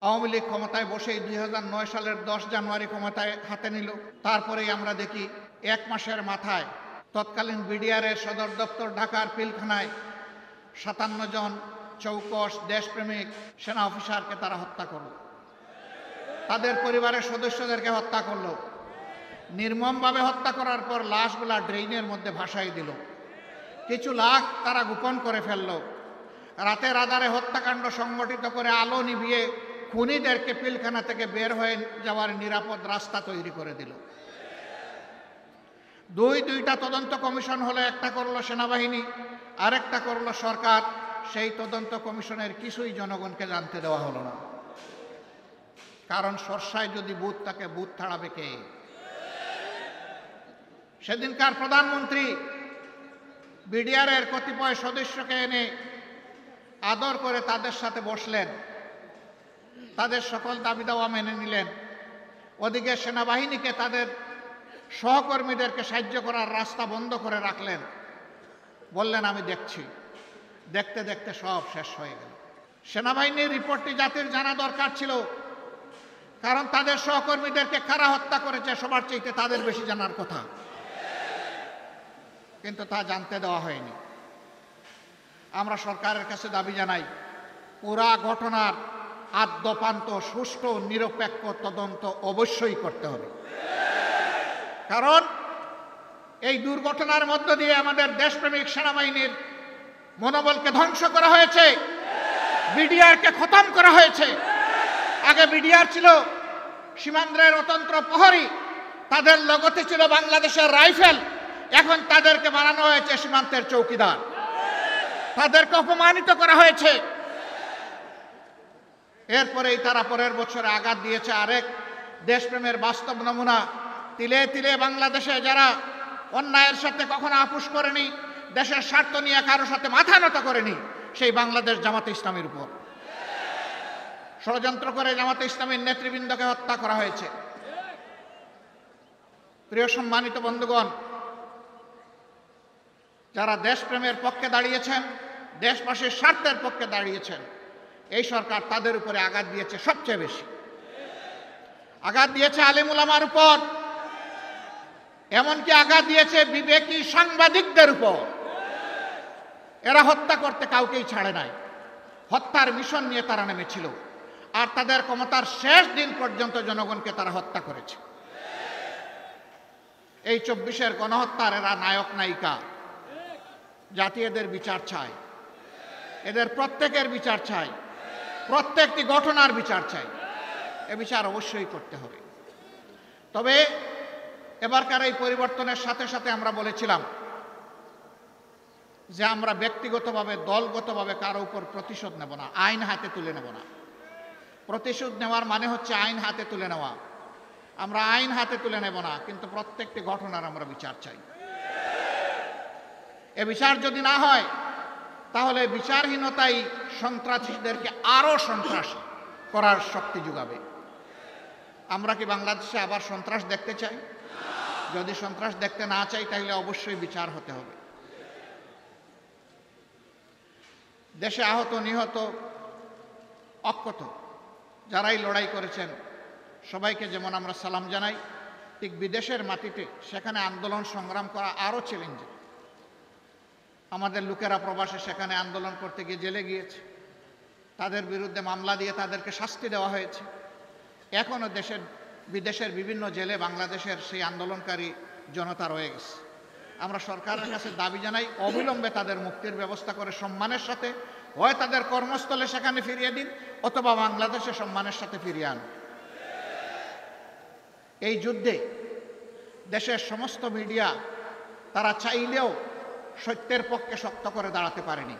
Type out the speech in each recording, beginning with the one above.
আওয়ামী লীগ ক্ষমতায় বসেই 2009 সালের 10 জানুয়ারি ক্ষমতায় হাতে নিল। তারপরেই আমরা দেখি 1 মাসের মাথায় তৎকালীন বিডিআরের সদর দপ্তর ঢাকার পিলখানায় 57 জন চৌকস দেশপ্রেমিক সেনা অফিসারকে তারা হত্যা করল, তাদের পরিবারের সদস্যদেরকে হত্যা করলো, নির্মমভাবে হত্যা করার পর লাশগুলা ড্রেইনের মধ্যে ভাসাই দিল। কিছু লাশ তারা গোপন করে ফেলল। রাতের আধারে হত্যাকাণ্ড সংগঠিত করে আলো নিভিয়ে খুনিদেরকে পিলখানা থেকে বের হয়ে যাওয়ার নিরাপদ রাস্তা তৈরি করে দিল। দুইটা তদন্ত কমিশন হলো, একটা করলো সেনাবাহিনী, আরেকটা করলো সরকার। সেই তদন্ত কমিশনের কিছুই জনগণকে জানতে দেওয়া হলো না, কারণ সরষায় যদি বুথ থাকে বুথ ছাড়াবে কে? সেদিনকার প্রধানমন্ত্রী বিডিআরের কতিপয় সদস্যকে এনে আদর করে তাদের সাথে বসলেন, তাদের সকল দাবি দাওয়া মেনে নিলেন। ওদিকে সেনাবাহিনীকে তাদের সহকর্মীদেরকে সাহায্য করার রাস্তা বন্ধ করে রাখলেন, বললেন আমি দেখছি। দেখতে দেখতে সব শেষ হয়ে গেল। সেনাবাহিনীর রিপোর্টটি জাতির জানা দরকার ছিল, কারণ তাদের সহকর্মীদেরকে কারা হত্যা করেছে সবার চাইতে তাদের বেশি জানার কথা, কিন্তু তা জানতে দেওয়া হয়নি। আমরা সরকারের কাছে দাবি জানাই, পুরা ঘটনার আদ্যপান্ত সুষ্ঠু নিরপেক্ষ তদন্ত অবশ্যই করতে হবে, কারণ এই দুর্ঘটনার মধ্য দিয়ে আমাদের দেশপ্রেমিক সেনাবাহিনীর মনোবলকে ধ্বংস করা হয়েছে, বিডিআরকে খতম করা হয়েছে। আগে বিডিআর ছিল সীমান্তের অতন্ত্র প্রহরী, তাদের লগতে ছিল বাংলাদেশের রাইফেল, এখন তাদেরকে বানানো হয়েছে সীমান্তের চৌকিদার, তাদেরকে অপমানিত করা হয়েছে। এরপরেই তারা পরের বছরে আঘাত দিয়েছে আরেক দেশপ্রেমের বাস্তব নমুনা। তিলে তিলে বাংলাদেশে যারা অন্যায়ের সাথে কখনো আপোষ করেনি, দেশের স্বার্থ নিয়ে কারো সাথে মাথা নত করেনি, সেই বাংলাদেশ জামাতে ইসলামীর উপর ষড়যন্ত্র করে জামাতে ইসলামীর নেতৃবৃন্দকে হত্যা করা হয়েছে। প্রিয় সম্মানিত বন্ধুগণ, যারা দেশপ্রেমের পক্ষে দাঁড়িয়েছেন, দেশবাসীর স্বার্থের পক্ষে দাঁড়িয়েছেন, এই সরকার তাদের উপরে আঘাত দিয়েছে। সবচেয়ে বেশি আঘাত দিয়েছে আলেম উলামার উপর, এমনকি আঘাত দিয়েছে বিবেকী সাংবাদিকদের উপর। এরা হত্যা করতে কাউকেই ছাড়ে নাই, হত্যার মিশন নিয়ে তারা নেমেছিল, আর তাদের ক্ষমতার শেষ দিন পর্যন্ত জনগণকে তারা হত্যা করেছে। এই 24-এর গণহত্যার এরা নায়ক নায়িকা। জাতি এদের বিচার চায়, এদের প্রত্যেকের বিচার চাই, প্রত্যেকটি ঘটনার বিচার চাই। এ বিচার অবশ্যই করতে হবে। তবে এবারকার এই পরিবর্তনের সাথে সাথে আমরা বলেছিলাম যে আমরা ব্যক্তিগতভাবে দলগতভাবে কারো উপর প্রতিশোধ নেব না, আইন হাতে তুলে নেব না। প্রতিশোধ নেওয়ার মানে হচ্ছে আইন হাতে তুলে নেওয়া। আমরা আইন হাতে তুলে নেব না, কিন্তু প্রত্যেকটি ঘটনার আমরা বিচার চাই। এ বিচার যদি না হয়, তাহলে বিচারহীনতাই সন্ত্রাসীদেরকে আরো সন্ত্রাসী করার শক্তি যোগাবে। আমরা কি বাংলাদেশে আবার সন্ত্রাস দেখতে চাই? যদি সন্ত্রাস দেখতে না চাই, তাহলে অবশ্যই বিচার হতে হবে। দেশে আহত নিহত অক্ষত যারাই লড়াই করেছেন, সবাইকে যেমন আমরা সালাম জানাই, ঠিক বিদেশের মাটিতে সেখানে আন্দোলন সংগ্রাম করা আরো চ্যালেঞ্জিং। আমাদের লোকেরা প্রবাসে সেখানে আন্দোলন করতে গিয়ে জেলে গিয়েছে, তাদের বিরুদ্ধে মামলা দিয়ে তাদেরকে শাস্তি দেওয়া হয়েছে। এখনও বিদেশের বিভিন্ন জেলে বাংলাদেশের সেই আন্দোলনকারী জনতা রয়ে গেছে। আমরা সরকারের কাছে দাবি জানাই, অবিলম্বে তাদের মুক্তির ব্যবস্থা করে সম্মানের সাথে হয় তাদের কর্মস্থলে সেখানে ফিরিয়ে দিন, অথবা বাংলাদেশে সম্মানের সাথে ফিরিয়ে আন। এই যুদ্ধে দেশের সমস্ত মিডিয়া তারা চাইলেও সত্যের পক্ষে শক্ত করে দাঁড়াতে পারেনি।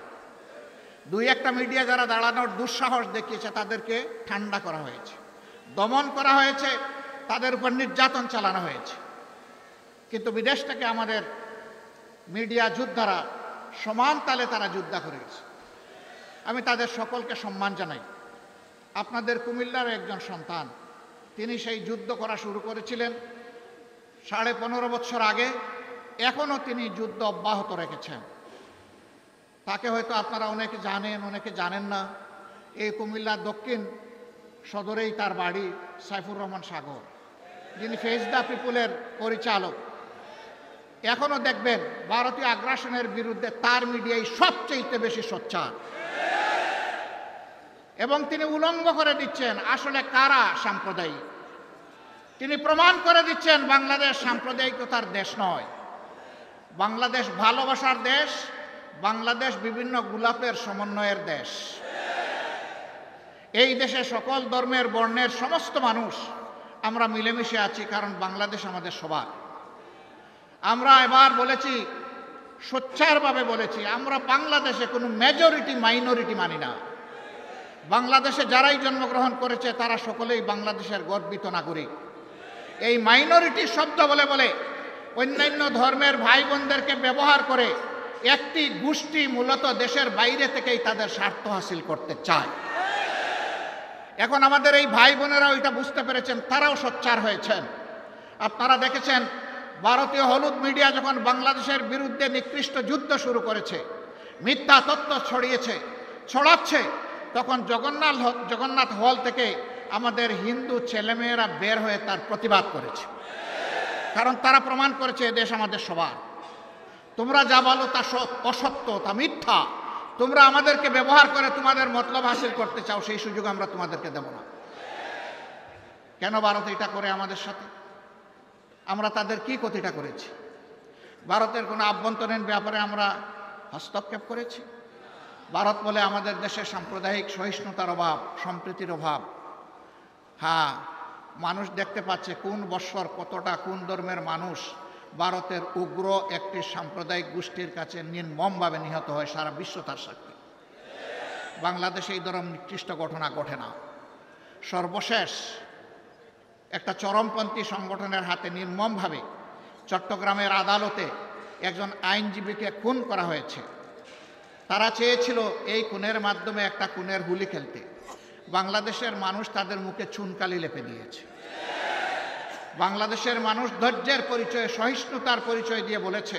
দুই একটা মিডিয়া যারা দাঁড়ানোর দুঃসাহস দেখিয়েছে, তাদেরকে ঠান্ডা করা হয়েছে, দমন করা হয়েছে, তাদের উপর নির্যাতন চালানো হয়েছে। কিন্তু বিদেশ থেকে আমাদের মিডিয়া যোদ্ধারা সমান তালে তারা যুদ্ধ করে গেছে। আমি তাদের সকলকে সম্মান জানাই। আপনাদের কুমিল্লার একজন সন্তান, তিনি সেই যুদ্ধ করা শুরু করেছিলেন 15.5 বছর আগে, এখনও তিনি যুদ্ধ অব্যাহত রেখেছেন। তাকে হয়তো আপনারা অনেকে জানেন, অনেকে জানেন না। এই কুমিল্লার দক্ষিণ সদরেই তার বাড়ি, সাইফুর রহমান সাগর, যিনি ফেস দ্য পিপুলের পরিচালক। এখনো দেখবেন ভারতীয় আগ্রাসনের বিরুদ্ধে তার মিডিয়ায় সবচেয়ে বেশি সোচ্চার, এবং তিনি উলঙ্গ করে দিচ্ছেন আসলে কারা সাম্প্রদায়িক। তিনি প্রমাণ করে দিচ্ছেন বাংলাদেশ সাম্প্রদায়িকতার দেশ নয়, বাংলাদেশ ভালোবাসার দেশ, বাংলাদেশ বিভিন্ন গোলাপের সমন্বয়ের দেশ। এই দেশে সকল ধর্মের বর্ণের সমস্ত মানুষ আমরা মিলেমিশে আছি, কারণ বাংলাদেশ আমাদের সবার। আমরা এবার বলেছি, সোচ্চারভাবে বলেছি, আমরা বাংলাদেশে কোনো মেজরিটি মাইনরিটি মানি না। বাংলাদেশে যারাই জন্মগ্রহণ করেছে তারা সকলেই বাংলাদেশের গর্বিত নাগরিক। এই মাইনরিটি শব্দ বলে বলে অন্যান্য ধর্মের ভাই বোনদেরকে ব্যবহার করে একটি গোষ্ঠী মূলত দেশের বাইরে থেকেই তাদের স্বার্থ হাসিল করতে চায়। এখন আমাদের এই ভাই বোনেরাও এটা বুঝতে পেরেছেন, তারাও সোচ্চার হয়েছেন। আপনারা দেখেছেন ভারতীয় হলুদ মিডিয়া যখন বাংলাদেশের বিরুদ্ধে নিকৃষ্ট যুদ্ধ শুরু করেছে, মিথ্যা তথ্য ছড়াচ্ছে, তখন জগন্নাথ হল থেকে আমাদের হিন্দু ছেলেমেয়েরা বের হয়ে তার প্রতিবাদ করেছে, কারণ তারা প্রমাণ করেছে এদেশ আমাদের সবার। তোমরা যা বলো তা অসত্য, তা মিথ্যা, তোমরা আমাদেরকে ব্যবহার করে তোমাদের মতলব হাসিল করতে চাও, সেই সুযোগ আমরা তোমাদেরকে দেব না। কেন ভারত এটা করে আমাদের সাথে? আমরা তাদের কি ক্ষতিটা করেছি? ভারতের কোনো আভ্যন্তরীণ ব্যাপারে আমরা হস্তক্ষেপ করেছি? ভারত বলে আমাদের দেশে সাম্প্রদায়িক সহিষ্ণুতার অভাব, সম্প্রীতির অভাব। হ্যাঁ, মানুষ দেখতে পাচ্ছে কোন বৎসর কতটা কোন ধর্মের মানুষ ভারতের উগ্র একটি সাম্প্রদায়িক গোষ্ঠীর কাছে নির্মমভাবে নিহত হয়, সারা বিশ্ব তার সাক্ষী। বাংলাদেশে এই ধরনের নিকৃষ্ট ঘটনা ঘটে না। সর্বশেষ একটা চরমপন্থী সংগঠনের হাতে নির্মমভাবে চট্টগ্রামের আদালতে একজন আইনজীবীকে খুন করা হয়েছে। তারা চেয়েছিল এই খুনের মাধ্যমে একটা খুনের হুলি খেলতে। বাংলাদেশের মানুষ তাদের মুখে চুনকালি লেপে দিয়েছে। বাংলাদেশের মানুষ ধৈর্যের পরিচয়ে, সহিষ্ণুতার পরিচয় দিয়ে বলেছে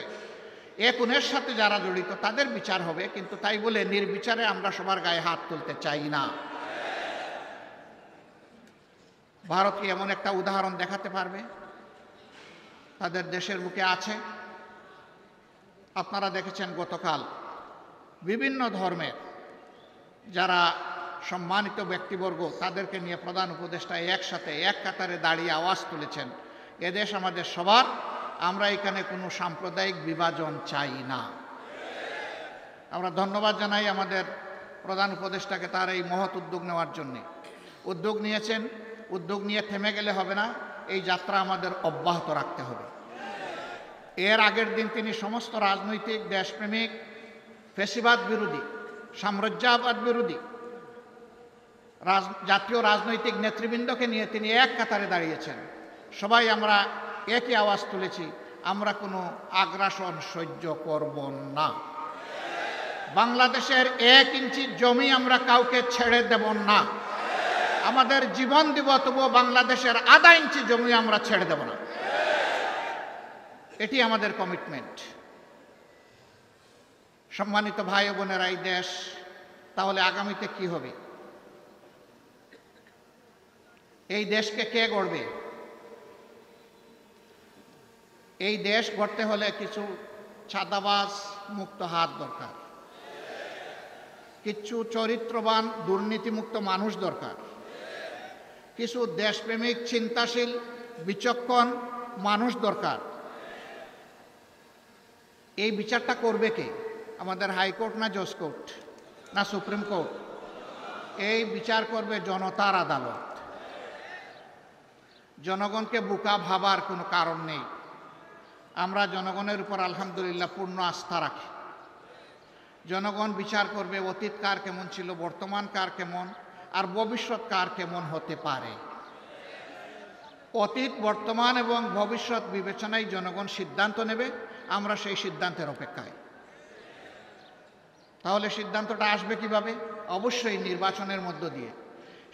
এ খুনের সাথে যারা জড়িত তাদের বিচার হবে, কিন্তু তাই বলে নির্বিচারে আমরা সবার গায়ে হাত তুলতে চাই না। ভারত কি এমন একটা উদাহরণ দেখাতে পারবে? তাদের দেশের বুকে আছে। আপনারা দেখেছেন গতকাল বিভিন্ন ধর্মের যারা সম্মানিত ব্যক্তিবর্গ তাদেরকে নিয়ে প্রধান উপদেষ্টা একসাথে এক কাতারে দাঁড়িয়ে আওয়াজ তুলেছেন, এদেশ আমাদের সবার, আমরা এখানে কোনো সাম্প্রদায়িক বিভাজন চাই না। আমরা ধন্যবাদ জানাই আমাদের প্রধান উপদেষ্টাকে তার এই মহৎ উদ্যোগ নেওয়ার জন্যে। উদ্যোগ নিয়েছেন, উদ্যোগ নিয়ে থেমে গেলে হবে না, এই যাত্রা আমাদের অব্যাহত রাখতে হবে। এর আগের দিন তিনি সমস্ত রাজনৈতিক, দেশপ্রেমিক, ফ্যাসিবাদ বিরোধী, সাম্রাজ্যবাদ বিরোধী জাতীয় রাজনৈতিক নেতৃবৃন্দকে নিয়ে তিনি এক কাতারে দাঁড়িয়েছেন। সবাই আমরা একই আওয়াজ তুলেছি, আমরা কোনো আগ্রাসন সহ্য করব না। বাংলাদেশের 1 ইঞ্চি জমি আমরা কাউকে ছেড়ে দেব না। আমাদের জীবন দিব, তবুও বাংলাদেশের আধা ইঞ্চি জমি আমরা ছেড়ে দেব না। এটি আমাদের কমিটমেন্ট। সম্মানিত ভাই ও বোনেরা, এই দেশ তাহলে আগামীতে কি হবে? এই দেশকে কে গড়বে? এই দেশ গড়তে হলে কিছু ছাদাবাজ মুক্ত হাত দরকার, কিছু চরিত্রবান দুর্নীতিমুক্ত মানুষ দরকার, কিছু দেশপ্রেমিক, চিন্তাশীল, বিচক্ষণ মানুষ দরকার। এই বিচারটা করবে কে? আমাদের হাইকোর্ট না জজ কোর্ট না সুপ্রিম কোর্ট? এই বিচার করবে জনতার আদালত। জনগণকে বোকা ভাবার কোনো কারণ নেই। আমরা জনগণের উপর আলহামদুলিল্লাহ পূর্ণ আস্থা রাখি। জনগণ বিচার করবে অতীত কার কেমন ছিল, বর্তমান কার কেমন, আর ভবিষ্যৎ কার কেমন হতে পারে। অতীত, বর্তমান এবং ভবিষ্যৎ বিবেচনায় জনগণ সিদ্ধান্ত নেবে। আমরা সেই সিদ্ধান্তের অপেক্ষায়। তাহলে সিদ্ধান্তটা আসবে কিভাবে? অবশ্যই নির্বাচনের মধ্য দিয়ে।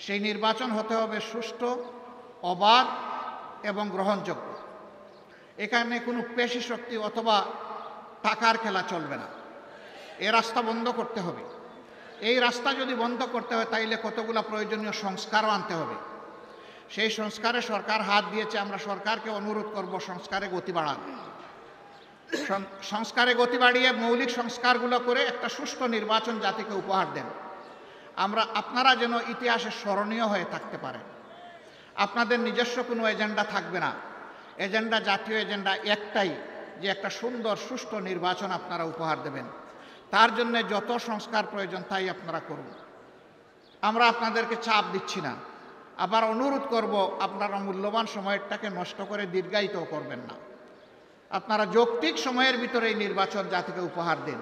সেই নির্বাচন হতে হবে সুষ্ঠু, অবাধ এবং গ্রহণযোগ্য। এখানে কোনো পেশি শক্তি অথবা টাকার খেলা চলবে না। এ রাস্তা বন্ধ করতে হবে। এই রাস্তা যদি বন্ধ করতে হয় তাইলে কতগুলো প্রয়োজনীয় সংস্কারও আনতে হবে। সেই সংস্কারে সরকার হাত দিয়েছে। আমরা সরকারকে অনুরোধ করব সংস্কারে গতি বাড়ান, সংস্কারে গতি বাড়িয়ে মৌলিক সংস্কারগুলো করে একটা সুষ্ঠু নির্বাচন জাতিকে উপহার দেন। আপনারা যেন ইতিহাসে স্মরণীয় হয়ে থাকতে পারেন। আপনাদের নিজস্ব কোনো এজেন্ডা থাকবে না, এজেন্ডা জাতীয় এজেন্ডা একটাই, যে একটা সুন্দর সুষ্ঠু নির্বাচন আপনারা উপহার দেবেন। তার জন্য যত সংস্কার প্রয়োজন তাই আপনারা করুন। আমরা আপনাদেরকে চাপ দিচ্ছি না, আবার অনুরোধ করব আপনারা মূল্যবান সময়টাকে নষ্ট করে দীর্ঘায়িত করবেন না। আপনারা যৌক্তিক সময়ের ভিতরে এই নির্বাচন জাতিকে উপহার দিন।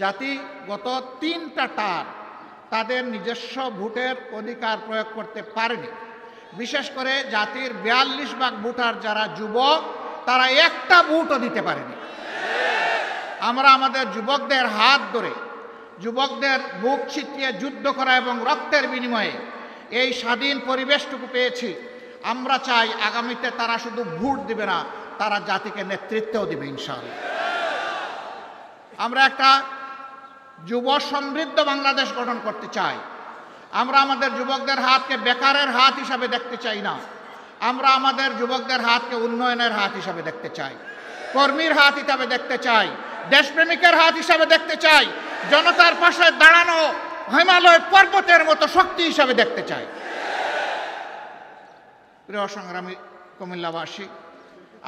জাতি গত 3টা টার্ম তাদের নিজস্ব ভোটের অধিকার প্রয়োগ করতে পারেনি। বিশেষ করে জাতির 42 ভাগ ভোটার যারা যুবক, তারা একটা ভোটও দিতে পারেনি। আমরা আমাদের যুবকদের হাত ধরে, যুবকদের বুক ছিটিয়ে যুদ্ধ করা এবং রক্তের বিনিময়ে এই স্বাধীন পরিবেশটুকু পেয়েছি। আমরা চাই আগামীতে তারা শুধু ভোট দিবে না, তারা জাতিকে নেতৃত্বও দিবে ইনশাআল্লাহ। আমরা একটা যুব সমৃদ্ধ বাংলাদেশ গঠন করতে চাই। আমরা আমাদের যুবকদের হাতকে বেকারের হাত হিসাবে দেখতে চাই না। আমরা আমাদের যুবকদের হাতকে উন্নয়নের হাত হিসাবে দেখতে চাই, কর্মীর হাত হিসাবে দেখতে চাই, দেশপ্রেমিকের হাত হিসাবে দেখতে চাই, জনতার পাশে দাঁড়ানো হিমালয় পর্বতের মতো শক্তি হিসাবে দেখতে চাই। প্রিয় সংগ্রামী কুমিল্লাবাসী,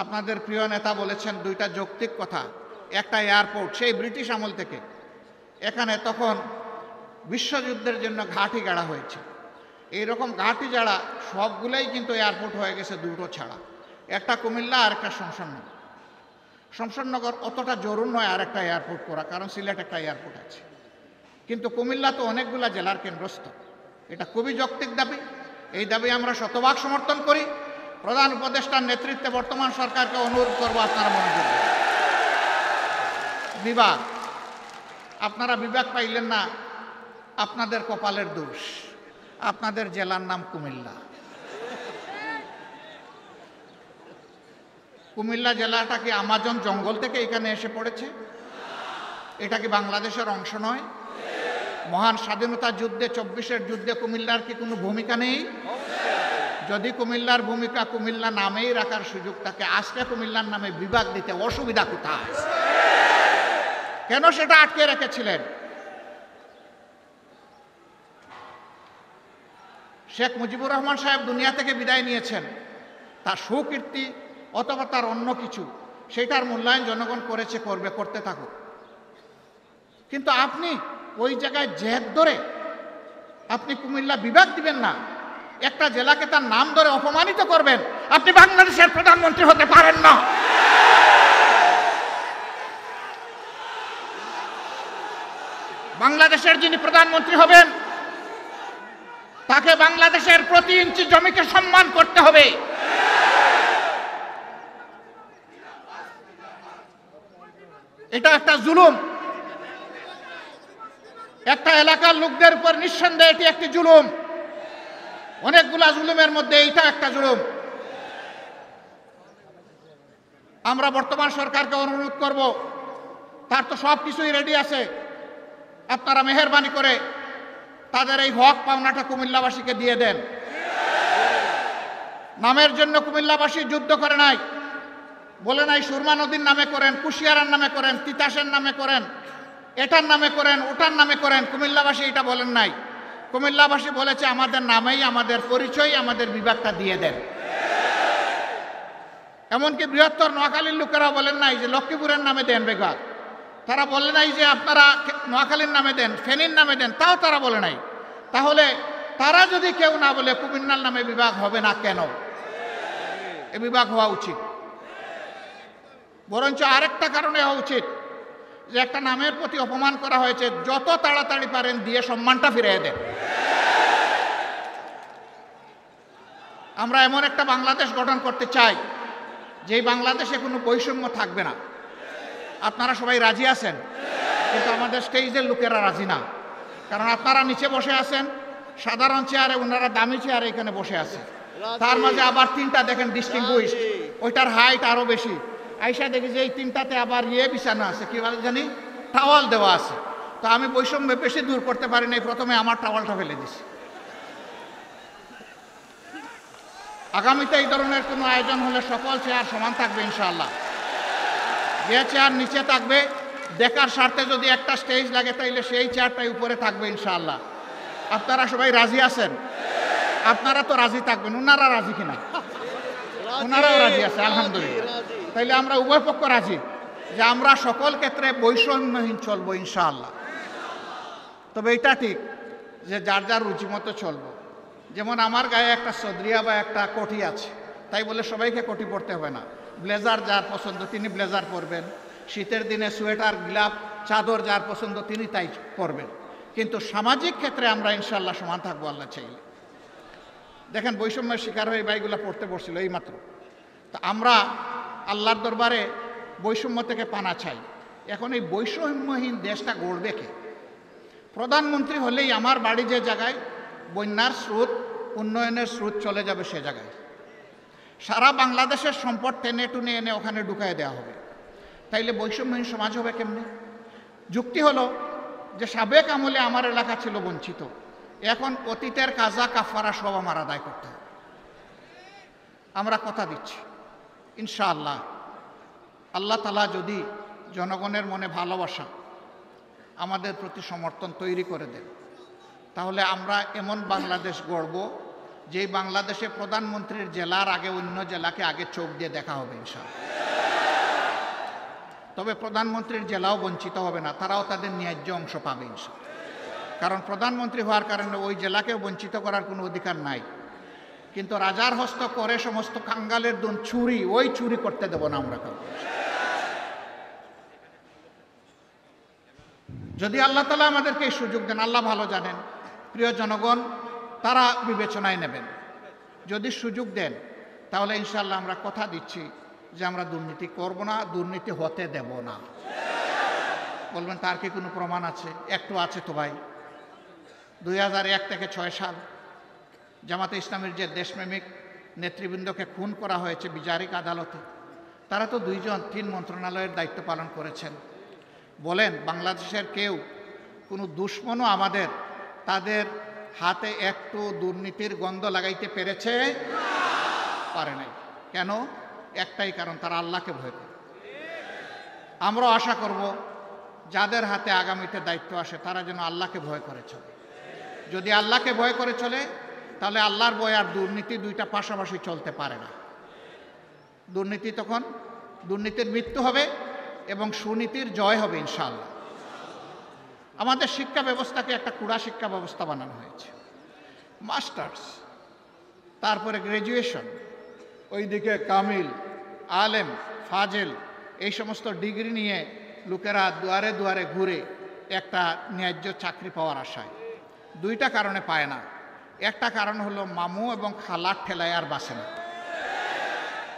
আপনাদের প্রিয় নেতা বলেছেন 2টা যৌক্তিক কথা। একটা এয়ারপোর্ট, সেই ব্রিটিশ আমল থেকে এখানে তখন বিশ্বযুদ্ধের জন্য ঘাঁটি গাড়া হয়েছে। এইরকম ঘাঁটি যারা সবগুলোই কিন্তু এয়ারপোর্ট হয়ে গেছে 2টো ছাড়া, একটা কুমিল্লা আর একটা শমশেরনগর। শমশেরনগর অতটা জরুরি নয় আর একটা এয়ারপোর্ট করা, কারণ সিলেট একটা এয়ারপোর্ট আছে। কিন্তু কুমিল্লা তো অনেকগুলা জেলার কেন্দ্রস্থ। এটা খুবই যৌক্তিক দাবি। এই দাবি আমরা শতভাগ সমর্থন করি। প্রধান উপদেষ্টার নেতৃত্বে বর্তমান সরকারকে অনুরোধ করব আপনারা মনোযোগ দিন। বিভাগ, আপনারা বিভাগ পাইলেন না, আপনাদের কপালের দোষ। আপনাদের জেলার নাম কুমিল্লা। কুমিল্লা জেলাটা কি আমাজন জঙ্গল থেকে এখানে এসে পড়েছে? এটা কি বাংলাদেশের অংশ নয়? মহান স্বাধীনতা যুদ্ধে, 24-এর যুদ্ধে কুমিল্লার কি কোনো ভূমিকা নেই? যদি কুমিল্লার ভূমিকা কুমিল্লা নামেই রাখার সুযোগ থাকে, আজকে কুমিল্লার নামে বিভাগ দিতে অসুবিধা কোথায়? কেন সেটা আটকে রেখেছিলেন? শেখ মুজিবুর রহমান সাহেব দুনিয়া থেকে বিদায় নিয়েছেন, তার সুকীর্তি অথবা তার অন্য কিছু, সেটার মূল্যায়ন জনগণ করেছে, করবে, করতে থাকুক। কিন্তু আপনি ওই জায়গায় জেদ ধরে আপনি কুমিল্লা বিভাগ দিবেন না, একটা জেলাকে তার নাম ধরে অপমানিত করবেন। আপনি বাংলাদেশের প্রধানমন্ত্রী হতে পারেন না। বাংলাদেশের যিনি প্রধানমন্ত্রী হবেন, তাকে বাংলাদেশের প্রতি ইঞ্চি জমিকে সম্মান করতে হবে। এটা একটা জুলুম, একটা এলাকার লোকদের উপর নিঃসন্দেহে এটি একটি জুলুম। অনেকগুলা জুলুমের মধ্যে এইটা একটা জুলুম। আমরা বর্তমান সরকারকে অনুরোধ করব, তার তো সব কিছুই রেডি আছে, আপনারা মেহেরবানি করে তাদের এই হক পাওনাটা কুমিল্লাবাসীকে দিয়ে দেন। নামের জন্য কুমিল্লাবাসী যুদ্ধ করে নাই, বলে নাই সুরমা নদীর নামে করেন, কুশিয়ারার নামে করেন, তিতাসের নামে করেন, এটার নামে করেন, ওটার নামে করেন। কুমিল্লাবাসী এটা বলেন নাই। কুমিল্লাবাসী বলেছে আমাদের নামেই আমাদের পরিচয়, আমাদের বিভাগটা দিয়ে দেন। এমনকি বৃহত্তর নোয়াখালীর লোকেরা বলেন নাই যে লক্ষ্মীপুরের নামে দেন বিভাগ, তারা বলে নাই যে আপনারা নোয়াখালীর নামে দেন, ফেনীর নামে দেন, তাও তারা বলে নাই। তাহলে তারা যদি কেউ না বলে কুমিল্লার নামে বিভাগ হবে না কেন? এ বিভাগ হওয়া উচিত। বরঞ্চ আরেকটা কারণে হওয়া উচিত, যে একটা নামের প্রতি অপমান করা হয়েছে, যত তাড়াতাড়ি পারেন দিয়ে সম্মানটা ফিরিয়ে দেন। আমরা এমন একটা বাংলাদেশ গঠন করতে চাই যেই বাংলাদেশে কোনো বৈষম্য থাকবে না। আপনারা সবাই রাজি আছেন, কিন্তু আমাদের স্টেজের লোকেরা রাজি না। কারণ আপনারা নিচে বসে আছেন সাধারণ চেয়ারে, ওনারা দামি চেয়ারে এখানে বসে আছে। তার মাঝে আবার 3টা দেখেন ডিস্টিংগুইশড, ওইটার হাইট আরো বেশি। আইসা দেখি যে এই 3টাতে আবার বিছানো আছে, কি বলে জানি, টাওয়াল দেওয়া আছে। তো আমি বৈষম্য বেশি দূর করতে পারি নাই, প্রথমে আমার টাওয়ালটা ফেলে দিছি। আগামীতে এই ধরনের কোনো আয়োজন হলে সকল চেয়ার সমান থাকবে ইনশাআল্লাহ। যে চেয়ার নিচে থাকবে দেখার স্বার্থে যদি একটা স্টেজ লাগে তাইলে সেই চেয়ারটাই উপরে থাকবে ইনশাআল্লাহ। আপনারা সবাই রাজি আছেন? আপনারা তো রাজি থাকবেন, ওনারা রাজি কিনা? ওনারাও রাজি আছে, আলহামদুলিল্লাহ। তাইলে আমরা উভয় পক্ষ রাজি যে আমরা সকল ক্ষেত্রে বৈষম্যহীন চলবো ইনশাআল্লাহ। তবে এটা ঠিক যে যার যার রুচি মতো চলবো। যেমন আমার গায়ে একটা সদরিয়া বা একটা কোটি আছে, তাই বলে সবাইকে কোটি পরতে হবে না। ব্লেজার যার পছন্দ তিনি ব্লেজার পরবেন, শীতের দিনে সোয়েটার গ্লাভ চাদর যার পছন্দ তিনি তাই পরবেন। কিন্তু সামাজিক ক্ষেত্রে আমরা ইনশাআল্লাহ সমান থাকবো আল্লাহ চাইলে। দেখেন বৈষম্যের শিকার হয়ে বাইগুলা পড়তে বসছিল এইমাত্র। তা আমরা আল্লাহর দরবারে বৈষম্য থেকে পানা চাই। এখন এই বৈষম্যহীন দেশটা গড়বে কে? প্রধানমন্ত্রী হলেই আমার বাড়ি যে জায়গায় বন্যার স্রোত উন্নয়নের স্রোত চলে যাবে সে জায়গায় সারা বাংলাদেশের সম্পদ টেনে টুনে এনে ওখানে ঢুকায় দেওয়া হবে। তাইলে বৈষম্যহীন সমাজ হবে কেমনে? যুক্তি হলো যে সাবেক আমলে আমার এলাকা ছিল বঞ্চিত, এখন অতীতের কাজা কাফারা সব আমার আদায় করতে হবে। আমরা কথা দিচ্ছি ইনশাআল্লাহ আল্লাহ তাআলা যদি জনগণের মনে ভালোবাসা আমাদের প্রতি সমর্থন তৈরি করে দেন, তাহলে আমরা এমন বাংলাদেশ গড়ব যেই বাংলাদেশে প্রধানমন্ত্রীর জেলার আগে অন্য জেলাকে আগে চোখ দিয়ে দেখা হবে ইনশাআল্লাহ। তবে প্রধানমন্ত্রীর জেলাও বঞ্চিত হবে না, তারাও তাদের ন্যায্য অংশ পাবে ইনশাআল্লাহ। কারণ প্রধানমন্ত্রী হওয়ার কারণে ওই জেলাকেও বঞ্চিত করার কোনো অধিকার নাই। কিন্তু রাজার হস্ত করে সমস্ত কাঙ্গালের দুন চুরি, ওই চুরি করতে দেব না আমরা কাউকে। যদি আল্লাহ তাআলা আমাদেরকে এই সুযোগ দেন, আল্লাহ ভালো জানেন, প্রিয় জনগণ তারা বিবেচনায় নেবেন। যদি সুযোগ দেন তাহলে ইনশাআল্লাহ আমরা কথা দিচ্ছি যে আমরা দুর্নীতি করব না, দুর্নীতি হতে দেব না। বলবেন তার কি কোনো প্রমাণ আছে? একটু আছে তো ভাই। 2001 থেকে 6 সাল জামাতে ইসলামের যে দেশপ্রেমিক নেতৃবৃন্দকে খুন করা হয়েছে বিচারিক আদালতে, তারা তো 2-3 মন্ত্রণালয়ের দায়িত্ব পালন করেছেন। বলেন বাংলাদেশের কেউ কোনো দুশ্মনও আমাদের তাদের হাতে একটু দুর্নীতির গন্ধ লাগাইতে পেরেছে? পারে নাই। কেন? একটাই কারণ, তারা আল্লাহকে ভয় করে। আমরাও আশা করব যাদের হাতে আগামীতে দায়িত্ব আসে তারা যেন আল্লাহকে ভয় করে চলে। যদি আল্লাহকে ভয় করে চলে তাহলে আল্লাহর ভয় আর দুর্নীতি দুইটা পাশাপাশি চলতে পারে না। দুর্নীতি তখন দুর্নীতির মৃত্যু হবে এবং সুনীতির জয় হবে ইনশাআল্লাহ। আমাদের শিক্ষা ব্যবস্থাকে একটা কুড়া শিক্ষা ব্যবস্থা বানানো হয়েছে। মাস্টার্স, তারপরে গ্র্যাজুয়েশন, ওইদিকে কামিল, আলেম, ফাজেল, এই সমস্ত ডিগ্রি নিয়ে লোকেরা দুয়ারে দুয়ারে ঘুরে একটা ন্যায্য চাকরি পাওয়ার আশায়। দুইটা কারণে পায় না। একটা কারণ হলো মামু এবং খালার ঠেলায় আর বাসে না।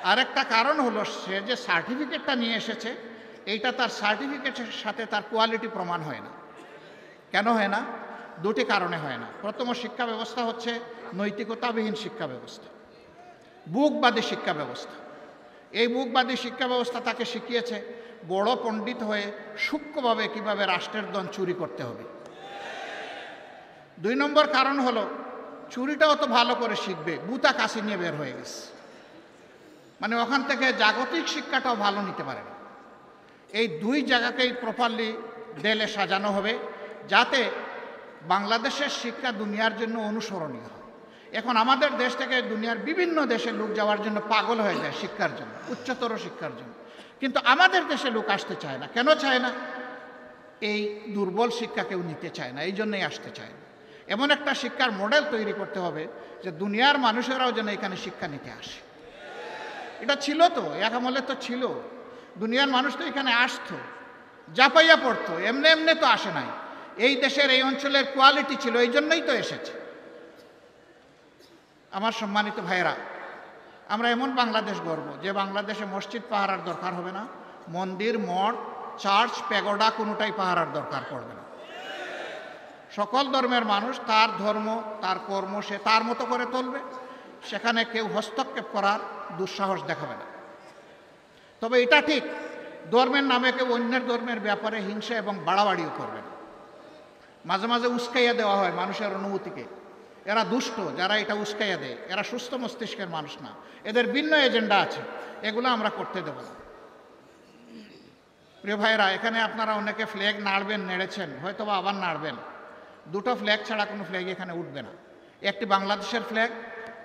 আরেকটা কারণ হলো সে যে সার্টিফিকেটটা নিয়ে এসেছে এইটা তার সার্টিফিকেটের সাথে তার কোয়ালিটি প্রমাণ হয় না। কেন হয় না? দুটি কারণে হয় না। প্রথম শিক্ষা ব্যবস্থা হচ্ছে নৈতিকতাবিহীন শিক্ষা ব্যবস্থা, বুকবাদী শিক্ষা ব্যবস্থা। এই বুকবাদী শিক্ষা ব্যবস্থা তাকে শিখিয়েছে বড় পণ্ডিত হয়ে সূক্ষ্মভাবে কিভাবে রাষ্ট্রের ধন চুরি করতে হবে। 2 নম্বর কারণ হলো চুরিটাও তো ভালো করে শিখবে, বুতা কাশি নিয়ে বের হয়ে গেছে, মানে ওখান থেকে জাগতিক শিক্ষাটাও ভালো নিতে পারে না। এই 2 জায়গাকেই প্রপারলি দেলে সাজানো হবে যাতে বাংলাদেশের শিক্ষা দুনিয়ার জন্য অনুসরণীয় হয়। এখন আমাদের দেশ থেকে দুনিয়ার বিভিন্ন দেশে লোক যাওয়ার জন্য পাগল হয়ে যায় শিক্ষার জন্য, উচ্চতর শিক্ষার জন্য, কিন্তু আমাদের দেশে লোক আসতে চায় না। কেন চায় না? এই দুর্বল শিক্ষা কেউ নিতে চায় না, এই জন্যই আসতে চায় না। এমন একটা শিক্ষার মডেল তৈরি করতে হবে যে দুনিয়ার মানুষেরাও যেন এখানে শিক্ষা নিতে আসে। এটা ছিল তো, এক আমলে তো ছিল, দুনিয়ার মানুষ তো এখানে আসতো, জাপাইয়া পড়তো, এমনি এমনি তো আসে নাই। এই দেশের এই অঞ্চলের কোয়ালিটি ছিল, এই জন্যই তো এসেছে। আমার সম্মানিত ভাইয়েরা, আমরা এমন বাংলাদেশ গড়ব যে বাংলাদেশে মসজিদ পাহারার দরকার হবে না, মন্দির, মঠ, চার্চ, প্যাগোডা কোনোটাই পাহারার দরকার পড়বে না। সকল ধর্মের মানুষ তার ধর্ম, তার কর্ম সে তার মতো করে চলবে, সেখানে কেউ হস্তক্ষেপ করার দুঃসাহস দেখাবে না। তবে এটা ঠিক, ধর্মের নামে কেউ অন্যের ধর্মের ব্যাপারে হিংসা এবং বাড়াবাড়িও করবে না। মাঝে মাঝে উস্কাইয়া দেওয়া হয় মানুষের অনুভূতিকে। এরা দুষ্ট, যারা এটা উস্কাইয়া দেয়, এরা সুস্থ মস্তিষ্কের মানুষ না, এদের ভিন্ন এজেন্ডা আছে, এগুলো আমরা করতে দেব না। প্রিয় ভাইরা, এখানে আপনারা অনেকে ফ্ল্যাগ নাড়বেন, নেড়েছেন, হয়তো বা আবার নাড়বেন। দুটো ফ্ল্যাগ ছাড়া কোনো ফ্ল্যাগ এখানে উঠবে না। একটি বাংলাদেশের ফ্ল্যাগ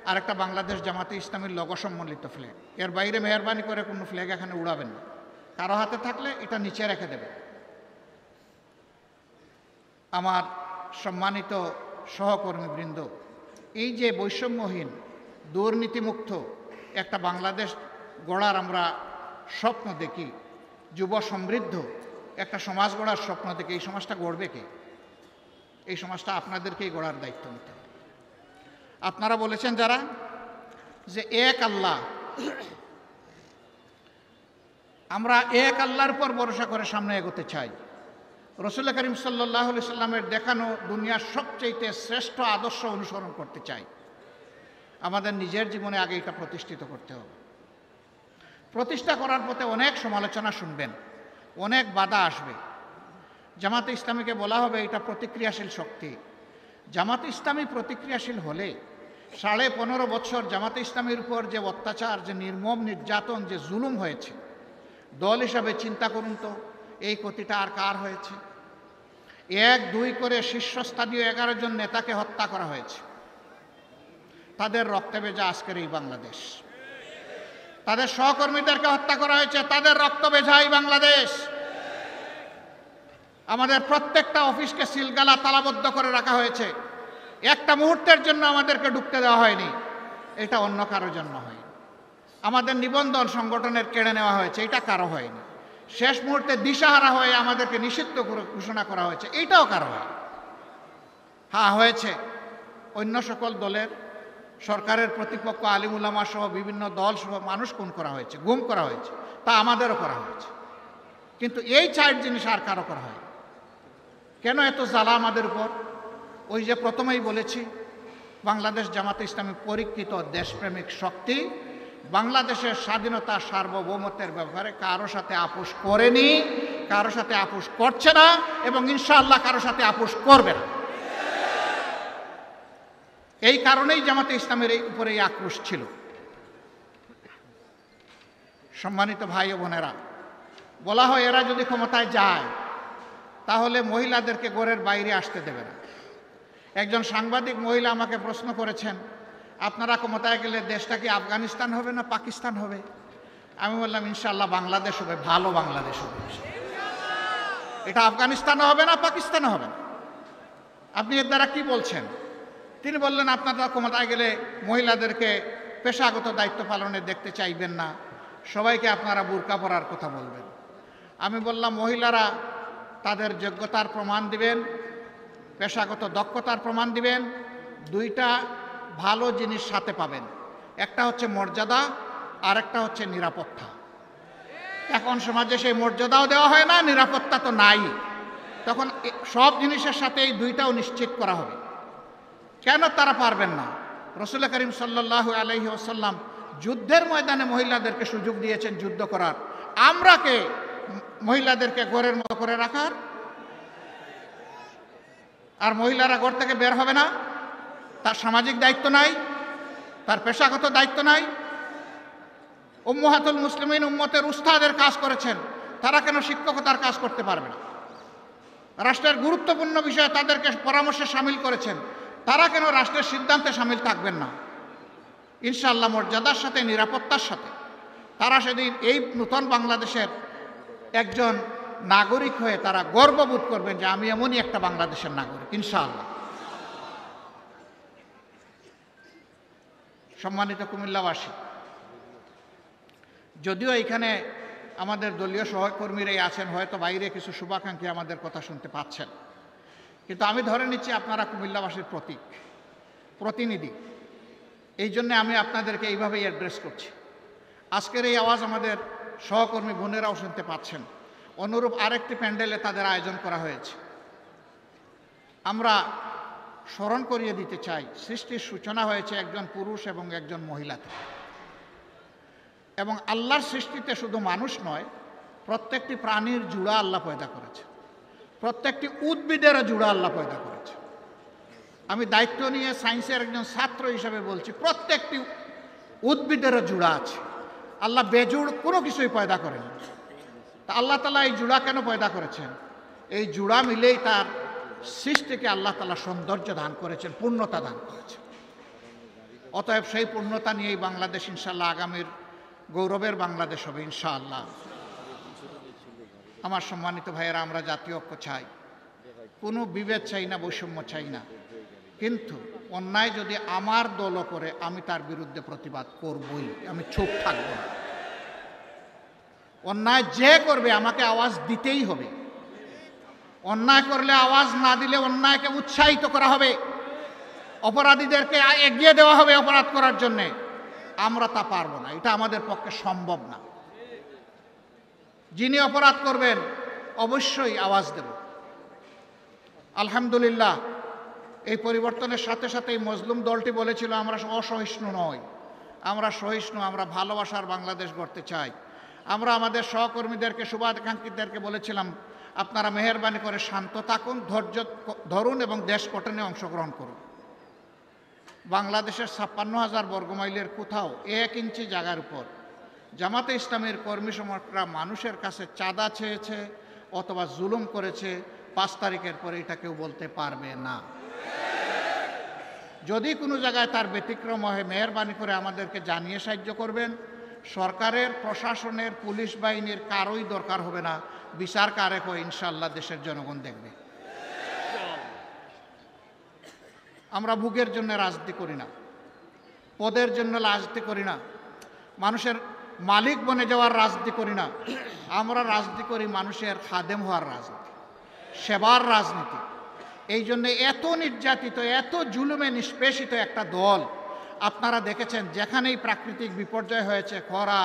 আর একটা বাংলাদেশ জামাতে ইসলামীর লোগো সম্বলিত ফ্ল্যাগ। এর বাইরে মেহরবানি করে কোনো ফ্ল্যাগ এখানে উড়াবেন না। কারো হাতে থাকলে এটা নিচে রেখে দেবে। আমার সম্মানিত সহকর্মীবৃন্দ, এই যে বৈষম্যহীন দুর্নীতিমুক্ত একটা বাংলাদেশ গড়ার আমরা স্বপ্ন দেখি, যুব সমৃদ্ধ একটা সমাজ গড়ার স্বপ্ন দেখি, এই সমাজটা গড়বে কে? এই সমাজটা আপনাদেরকেই গড়ার দায়িত্ব নিতে হবে। আপনারা বলেছেন যারা যে এক আল্লাহ, আমরা এক আল্লাহর উপর ভরসা করে সামনে এগোতে চাই। রসুল করিম সাল্লাল্লাহু আলাইহি সাল্লামের দেখানো দুনিয়ার সবচেয়ে শ্রেষ্ঠ আদর্শ অনুসরণ করতে চাই। আমাদের নিজের জীবনে আগে এটা প্রতিষ্ঠিত করতে হবে। প্রতিষ্ঠা করার পথে অনেক সমালোচনা শুনবেন, অনেক বাধা আসবে। জামাতে ইসলামীকে বলা হবে এটা প্রতিক্রিয়াশীল শক্তি। জামাতে ইসলামী প্রতিক্রিয়াশীল হলে 15.5 বছর জামাতে ইসলামীর উপর যে অত্যাচার, যে নির্মম নির্যাতন, যে জুলুম হয়েছে, দল হিসাবে চিন্তা করুন তো এই ক্ষতিটা আর কার হয়েছে? 1-2 করে শীর্ষস্থানীয় 11 জন নেতাকে হত্যা করা হয়েছে। তাদের রক্তে ভেজা আজকের এই বাংলাদেশ। তাদের সহকর্মীদেরকে হত্যা করা হয়েছে, তাদের রক্ত ভেজা এই বাংলাদেশ। আমাদের প্রত্যেকটা অফিসকে সিলগালা তালাবদ্ধ করে রাখা হয়েছে। একটা মুহূর্তের জন্য আমাদেরকে ঢুকতে দেওয়া হয়নি, এটা অন্য কারোর জন্য হয়। আমাদের নিবন্ধন সংগঠনের কেড়ে নেওয়া হয়েছে, এটা কারো হয়নি। শেষ মুহূর্তে দিশাহারা হয়ে আমাদেরকে নিষিদ্ধ ঘোষণা করা হয়েছে, এইটাও কারো হয়। হ্যাঁ, হয়েছে অন্য সকল দলের, সরকারের প্রতিপক্ষ আলিম উলামা সহ বিভিন্ন দল সহ মানুষ খুন করা হয়েছে, গুম করা হয়েছে, তা আমাদেরও করা হয়েছে। কিন্তু এই 4 জিনিস আর কারো করা হয়। কেন এত জ্বালা আমাদের উপর? ওই যে প্রথমেই বলেছি, বাংলাদেশ জামাতে ইসলামী পরীক্ষিত দেশপ্রেমিক শক্তি বাংলাদেশের স্বাধীনতা সার্বভৌমত্বের ব্যাপারে কারো সাথে আপোষ করেনি, কারো সাথে আপোষ করছে না, এবং ইনশাআল্লাহ কারো সাথে আপোষ করবে না। এই কারণেই জামাতে ইসলামের উপরে এই আক্রোশ ছিল। সম্মানিত ভাই ও বোনেরা, বলা হয় এরা যদি ক্ষমতায় যায় তাহলে মহিলাদেরকে ঘরের বাইরে আসতে দেবে না। একজন সাংবাদিক মহিলা আমাকে প্রশ্ন করেছেন, আপনারা ক্ষমতায় গেলে দেশটা কি আফগানিস্তান হবে না পাকিস্তান হবে? আমি বললাম ইনশাআল্লাহ বাংলাদেশ হবে, ভালো বাংলাদেশ হবে। এটা আফগানিস্তানও হবে না, পাকিস্তানও হবে না। আপনি এর দ্বারা কি বলছেন? তিনি বললেন, আপনারা ক্ষমতায় গেলে মহিলাদেরকে পেশাগত দায়িত্ব পালনে দেখতে চাইবেন না, সবাইকে আপনারা বুরকা পরার কথা বলবেন। আমি বললাম, মহিলারা তাদের যোগ্যতার প্রমাণ দিবেন, পেশাগত দক্ষতার প্রমাণ দিবেন, 2টা ভালো জিনিস সাথে পাবেন। একটা হচ্ছে মর্যাদা, আর একটা হচ্ছে নিরাপত্তা। এখন সমাজে সেই মর্যাদাও দেওয়া হয় না, নিরাপত্তা তো নাই। তখন সব জিনিসের সাথে এই 2টাও নিশ্চিত করা হবে। কেন তারা পারবেন না? রসুল করিম সাল্লাল্লাহু আলাইহি ওয়াসাল্লাম যুদ্ধের ময়দানে মহিলাদেরকে সুযোগ দিয়েছেন যুদ্ধ করার। আমরা কে মহিলাদেরকে ঘরের মতো করে রাখার? আর মহিলারা ঘর থেকে বের হবে না, তার সামাজিক দায়িত্ব নাই, তার পেশাগত দায়িত্ব নাই। উম্মাহাতুল মুসলিমিন, উম্মতের উস্তাদের কাজ করেছেন, তারা কেন শিক্ষকতার কাজ করতে পারবে না? রাষ্ট্রের গুরুত্বপূর্ণ বিষয়ে তাদেরকে পরামর্শে সামিল করেছেন, তারা কেন রাষ্ট্রের সিদ্ধান্তে সামিল থাকবেন না? ইনশাআল্লাহ মর্যাদার সাথে, নিরাপত্তার সাথে তারা সেদিন এই নূতন বাংলাদেশের একজন নাগরিক হয়ে তারা গর্ববোধ করবেন যে আমি এমনই একটা বাংলাদেশের নাগরিক, ইনশাআল্লাহ। সম্মানিত কুমিল্লাবাসী, যদিও এখানে আমাদের দলীয় সহকর্মীরাই আছেন, হয়তো বাইরে কিছু শুভাকাঙ্ক্ষী আমাদের কথা শুনতে পাচ্ছেন, কিন্তু আমি ধরে নিচ্ছি আপনারা কুমিল্লাবাসীর প্রতিনিধি। এই জন্যে আমি আপনাদেরকে এইভাবেই অ্যাড্রেস করছি। আজকের এই আওয়াজ আমাদের সহকর্মী বোনেরাও শুনতে পাচ্ছেন। অনুরূপ আরেকটি প্যান্ডেলে তাদের আয়োজন করা হয়েছে। আমরা স্মরণ করিয়ে দিতে চাই, সৃষ্টির সূচনা হয়েছে একজন পুরুষ এবং একজন মহিলাতে, এবং আল্লাহর সৃষ্টিতে শুধু মানুষ নয়, প্রত্যেকটি প্রাণীর জুড়া আল্লাহ পয়দা করেছে। প্রত্যেকটি উদ্ভিদেরও জুড়া আল্লাহ পয়দা করেছে। আমি দায়িত্ব নিয়ে সায়েন্সের একজন ছাত্র হিসেবে বলছি, প্রত্যেকটি উদ্ভিদেরও জুড়া আছে। আল্লাহ বেজুড় কোনো কিছুই পয়দা করেন। তা আল্লাহ তালা এই জুড়া কেন পয়দা করেছেন? এই জুড়া মিলেই তার সৃষ্টিকে আল্লাহ তালা সৌন্দর্য দান করেছেন, পূর্ণতা দান করেছেন। অতএব সেই পূর্ণতা নিয়েই বাংলাদেশ ইনশাআল্লাহ আগামীর গৌরবের বাংলাদেশ হবে ইনশাআল্লাহ। আমার সম্মানিত ভাইয়েরা, আমরা জাতীয় ঐক্য চাই, কোনো বিভেদ চাই না, বৈষম্য চাই না, কিন্তু অন্যায় যদি আমার দলও করে আমি তার বিরুদ্ধে প্রতিবাদ করবই, আমি চুপ থাকব না। অন্যায় যে করবে আমাকে আওয়াজ দিতেই হবে। অন্যায় করলে আওয়াজ না দিলে অন্যায়কে উৎসাহিত করা হবে, অপরাধীদেরকে এগিয়ে দেওয়া হবে অপরাধ করার জন্যে। আমরা তা পারবো না, এটা আমাদের পক্ষে সম্ভব না। যিনি অপরাধ করবেন অবশ্যই আওয়াজ দেব। আলহামদুলিল্লাহ, এই পরিবর্তনের সাথে সাথে এই মজলুম দলটি বলেছিল আমরা অসহিষ্ণু নই, আমরা সহিষ্ণু, আমরা ভালোবাসার বাংলাদেশ গড়তে চাই। আমরা আমাদের সহকর্মীদেরকে, শুভাকাঙ্ক্ষীদেরকে বলেছিলাম আপনারা মেহেরবানি করে শান্ত থাকুন, ধৈর্য ধরুন এবং দেশ গঠনে অংশগ্রহণ করুন। বাংলাদেশের 56,000 বর্গমাইলের কোথাও 1 ইঞ্চি জায়গার উপর জামাতে ইসলামের কর্মী সমর্থকরা মানুষের কাছে চাঁদা চেয়েছে অথবা জুলুম করেছে, 5 তারিখের পরে এটা কেউ বলতে পারবে না। যদি কোনো জায়গায় তার ব্যতিক্রম হয়, মেহেরবানি করে আমাদেরকে জানিয়ে সাহায্য করবেন। সরকারের, প্রশাসনের, পুলিশ বাহিনীর কারোই দরকার হবে না, বিচার কারে হয় ইনশাআল্লাহ দেশের জনগণ দেখবে। আমরা ভোগের জন্য রাজনীতি করি না, পদের জন্য রাজনীতি করি না, মানুষের মালিক বনে যাওয়ার রাজনীতি করি না। আমরা রাজনীতি করি মানুষের খাদেম হওয়ার রাজনীতি, সেবার রাজনীতি। এই জন্যে এত নির্যাতিত, এত জুলুমে নিষ্পেষিত একটা দল আপনারা দেখেছেন, যেখানেই প্রাকৃতিক বিপর্যয় হয়েছে, খরা,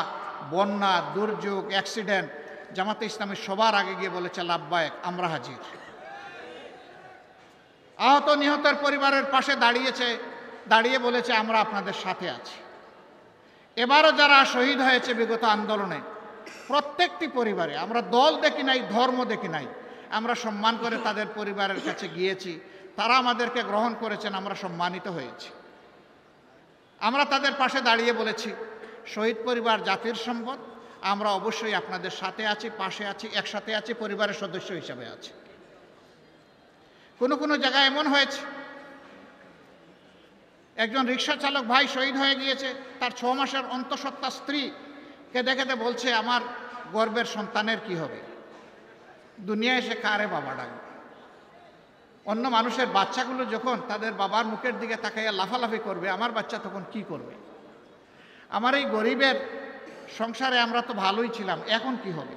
বন্যা, দুর্যোগ, অ্যাক্সিডেন্ট, জামাতে ইসলামী সবার আগে গিয়ে বলেছে লাব্বায়েক, আমরা হাজির। আহত নিহতের পরিবারের পাশে দাঁড়িয়ে বলেছে আমরা আপনাদের সাথে আছি। এবারও যারা শহীদ হয়েছে বিগত আন্দোলনে, প্রত্যেকটি পরিবারে, আমরা দল দেখি নাই, ধর্ম দেখি নাই, আমরা সম্মান করে তাদের পরিবারের কাছে গিয়েছি, তারা আমাদেরকে গ্রহণ করেছেন, আমরা সম্মানিত হয়েছি। আমরা তাদের পাশে দাঁড়িয়ে বলেছি শহীদ পরিবার জাতির সম্পদ, আমরা অবশ্যই আপনাদের সাথে আছি, পাশে আছি, একসাথে আছি, পরিবারের সদস্য হিসাবে আছি। কোনো কোনো জায়গায় এমন হয়েছে একজন রিক্সা চালক ভাই শহীদ হয়ে গিয়েছে, তার 6 মাসের অন্তঃসত্ত্বা স্ত্রীকে দেখে বলছে আমার গর্বের সন্তানের কি হবে, দুনিয়া এসে কারে বাবা ডাকবে। অন্য মানুষের বাচ্চাগুলো যখন তাদের বাবার মুখের দিকে তাকাইয়া লাফালাফি করবে, আমার বাচ্চা তখন কি করবে? আমার এই গরিবের সংসারে আমরা তো ভালোই ছিলাম, এখন কি হবে?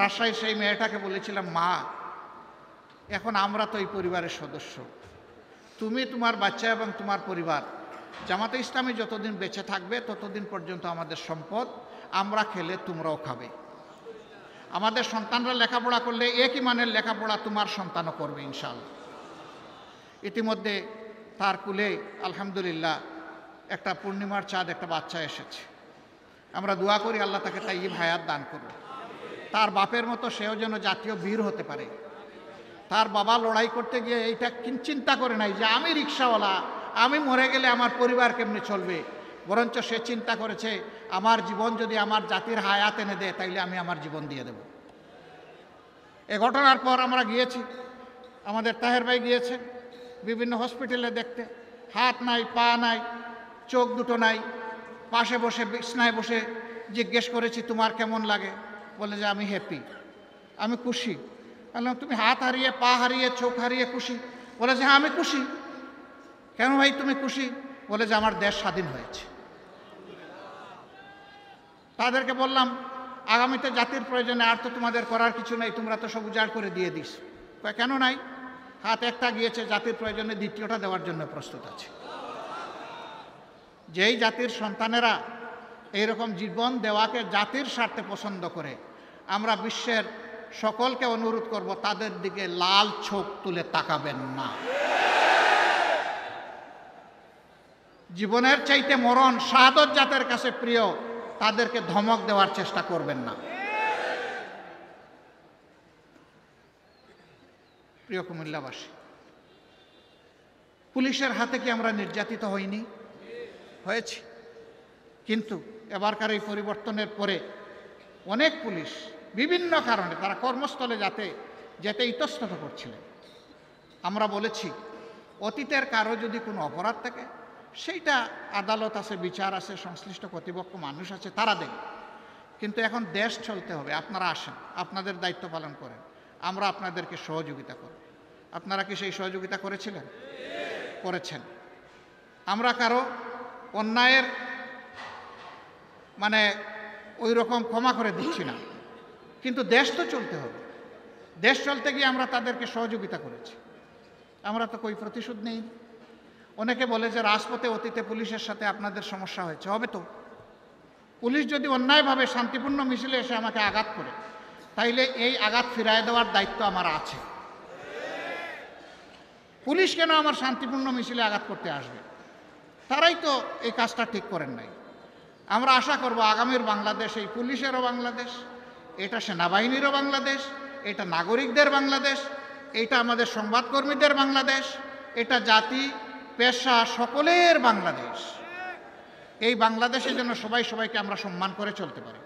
রাজশাহীর সেই মেয়েটাকে বলেছিলাম, মা এখন আমরা তো এই পরিবারের সদস্য, তুমি, তোমার বাচ্চা এবং তোমার পরিবার, জামাতে ইসলামী যতদিন বেঁচে থাকবে ততদিন পর্যন্ত আমাদের সম্পদ, আমরা খেলে তোমরাও খাবে। আমাদের সন্তানরা লেখাপড়া করলে একই মানের লেখাপড়া তোমার সন্তানও করবে ইনশাআল্লাহ। ইতিমধ্যে তার কুলে আলহামদুলিল্লাহ একটা পূর্ণিমার চাঁদ, একটা বাচ্চা এসেছে। আমরা দোয়া করি আল্লাহ তাকে তাইয়্যিব হায়াত দান করবে। তার বাপের মতো সেও যেন জাতীয় বীর হতে পারে। তার বাবা লড়াই করতে গিয়ে এইটা চিন্তা করে নাই যে আমি রিক্সাওয়ালা, আমি মরে গেলে আমার পরিবার কেমনে চলবে, বরঞ্চ সে চিন্তা করেছে আমার জীবন যদি আমার জাতির হায়াত এনে দেয় তাইলে আমি আমার জীবন দিয়ে দেব। এ ঘটনার পর আমরা গিয়েছি, আমাদের তাহের ভাই গিয়েছে বিভিন্ন হসপিটালে দেখতে, হাত নাই, পা নাই, চোখ দুটো নাই, পাশে বসে বিছনায় বসে জিজ্ঞেস করেছি তোমার কেমন লাগে? বলে যে আমি হ্যাপি, আমি খুশি। বললাম তুমি হাত হারিয়ে, পা হারিয়ে, চোখ হারিয়ে খুশি? বলে যে হ্যাঁ আমি খুশি। কেন ভাই তুমি খুশি? বলে যে আমার দেশ স্বাধীন হয়েছে। তাদেরকে বললাম আগামীতে জাতির প্রয়োজনে আর তো তোমাদের করার কিছু নেই, তোমরা তো সব উজাড় করে দিয়ে দিস। কেন নাই? হাত একটা গিয়েছে, জাতির প্রয়োজনে দ্বিতীয়টা দেওয়ার জন্য প্রস্তুত আছে। যেই জাতির সন্তানেরা এইরকম জীবন দেওয়াকে জাতির স্বার্থে পছন্দ করে, আমরা বিশ্বের সকলকে অনুরোধ করব তাদের দিকে লাল চোখ তুলে তাকাবেন না। জীবনের চাইতে মরণ, শাহাদত জাতের কাছে প্রিয়, তাদেরকে ধমক দেওয়ার চেষ্টা করবেন না। প্রিয় কুমিল্লাবাসী, পুলিশের হাতে কি আমরা নির্যাতিত হইনি? হয়েছি। কিন্তু এবারকার এই পরিবর্তনের পরে অনেক পুলিশ বিভিন্ন কারণে তারা কর্মস্থলে যেতে ইতস্তত করছিলেন। আমরা বলেছি অতীতের কারো যদি কোনো অপরাধ থাকে সেইটা আদালত আছে, বিচার আছে, সংশ্লিষ্ট কর্তৃপক্ষ মানুষ আছে, তারা দেবে। কিন্তু এখন দেশ চলতে হবে, আপনারা আসেন, আপনাদের দায়িত্ব পালন করেন, আমরা আপনাদেরকে সহযোগিতা করব। আপনারা কি সেই সহযোগিতা করেছিলেন? করেছেন। আমরা কারো অন্যায়ের ওই রকম ক্ষমা করে দিচ্ছি না, কিন্তু দেশ তো চলতে হবে। দেশ চলতে গিয়ে আমরা তাদেরকে সহযোগিতা করেছি, আমরা তো কই প্রতিশোধ নেই। অনেকে বলে যে রাজপথে অতীতে পুলিশের সাথে আপনাদের সমস্যা হয়েছে, হবে তো। পুলিশ যদি অন্যায়ভাবে শান্তিপূর্ণ মিছিলে এসে আমাকে আঘাত করে, তাইলে এই আঘাত ফিরায় দেওয়ার দায়িত্ব আমার আছে। পুলিশ কেন আমার শান্তিপূর্ণ মিছিলে আঘাত করতে আসবে? তারাই তো এই কাজটা ঠিক করেন নাই। আমরা আশা করব আগামীর বাংলাদেশ এই পুলিশেরও বাংলাদেশ, এটা সেনাবাহিনীরও বাংলাদেশ, এটা নাগরিকদের বাংলাদেশ, এটা আমাদের সংবাদকর্মীদের বাংলাদেশ, এটা জাতি পেশা সকলের বাংলাদেশ। এই বাংলাদেশের জন্য সবাইকে আমরা সম্মান করে চলতে পারি।